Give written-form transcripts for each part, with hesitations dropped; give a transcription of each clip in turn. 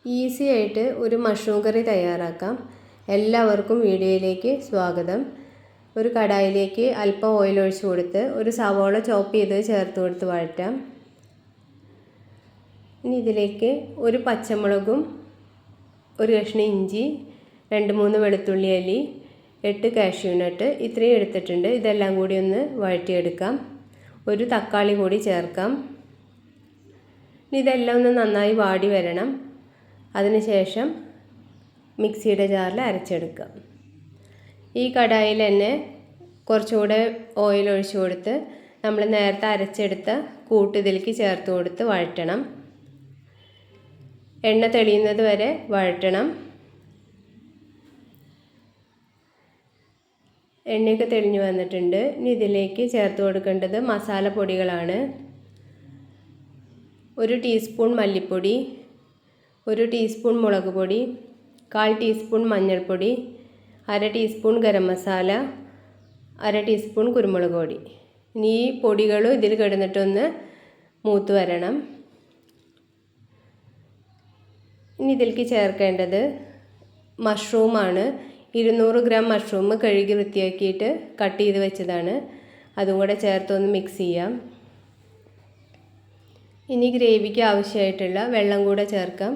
Easy ആയിട്ട് ഒരു mushroom കറി തയ്യാറാക്കാം. എല്ലാവർക്കും വീഡിയോയിലേക്ക് സ്വാഗതം. ഒരു കടായിലേക്ക് അല്പം ഓയിൽ ഒഴിച്ചു കൊടുത്ത് ഒരു സവാള ചോപ്പ് ചെയ്ത് ചേർത്ത് കൊടുത്ത് വഴറ്റാം. ഇനി ഇതിലേക്ക് ഒരു പച്ചമുളകും ഒരു കഷ്ണം ഇഞ്ചി, 2-3 വെളുത്തുള്ളി അല്ലി, 8 കാഷ്യൂ നട്ട് ഇത്രയും എടുത്തിട്ടുണ്ട്. ഇതെല്ലാം കൂടി ഒന്ന് വഴറ്റിയെടുക്കാം. ഒരു തക്കാളി കൂടി ചേർക്കാം. ഇതെല്ലാം ഒന്ന് നന്നായി വാടി വരണം. അതിനുശേഷം മിക്സിയുടെ ജാറിൽ അരച്ചെടുക്കാം. ഈ കടായിൽ തന്നെ കുറച്ചുകൂടെ ഓയിൽ ഒഴിച്ചു കൊടുത്ത് നമ്മൾ നേരത്തെ അരച്ചെടുത്ത കൂട്ട് ഇതിലേക്ക് ചേർത്ത് കൊടുത്ത് വഴറ്റണം. എണ്ണ തെളിയുന്നത് വരെ വഴറ്റണം. എണ്ണയൊക്കെ തെളിഞ്ഞു വന്നിട്ടുണ്ട്. ഇനി ഇതിലേക്ക് ചേർത്ത് കൊടുക്കേണ്ടത് മസാലപ്പൊടികളാണ്. 1 ടീസ്പൂൺ മല്ലിപ്പൊടി, 1 ടീസ്പൂൺ മുളക് പൊടി, 1/4 ടീസ്പൂൺ മഞ്ഞൾപ്പൊടി, 1/2 ടീസ്പൂൺ ഗരം മസാല, 1/2 ടീസ്പൂൺ കുരുമുളക് പൊടി. ഇനി ഈ പൊടികളും ഇതിൽ കിടന്നിട്ടൊന്ന് മൂത്ത് വരണം. ഇനി ഇതിലേക്ക് ചേർക്കേണ്ടത് മഷ്റൂമാണ്. 200 ഗ്രാം മഷ്റൂം കഴുകി വൃത്തിയാക്കിയിട്ട് കട്ട് ചെയ്ത് വെച്ചതാണ്. അതും കൂടെ ചേർത്തൊന്ന് മിക്സ് ചെയ്യാം. ഇനി ഗ്രേവിക്ക് ആവശ്യമായിട്ടുള്ള വെള്ളം കൂടെ ചേർക്കാം.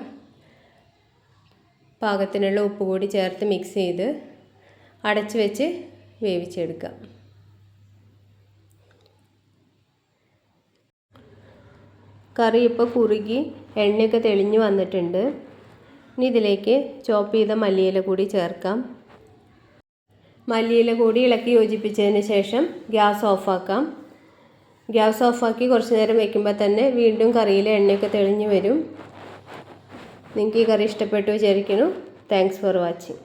പാകത്തിനുള്ള ഉപ്പ് കൂടി ചേർത്ത് മിക്സ് ചെയ്ത് അടച്ചു വെച്ച് വേവിച്ചെടുക്കാം. കറി ഇപ്പോൾ കുറുകി എണ്ണയൊക്കെ തെളിഞ്ഞു വന്നിട്ടുണ്ട്. ഇനി ഇതിലേക്ക് ചോപ്പ് ചെയ്ത മല്ലിയില കൂടി ചേർക്കാം. മല്ലിയില കൂടി ഇളക്കി യോജിപ്പിച്ചതിന് ശേഷം ഗ്യാസ് ഓഫാക്കാം. ഗ്യാസ് ഓഫാക്കി കുറച്ച് നേരം വയ്ക്കുമ്പോൾ തന്നെ വീണ്ടും കറിയിലെ എണ്ണയൊക്കെ തെളിഞ്ഞു വരും. നിങ്ങൾക്ക് ഈ കറി ഇഷ്ടപ്പെട്ടു വിചാരിക്കുന്നു. Thanks for watching.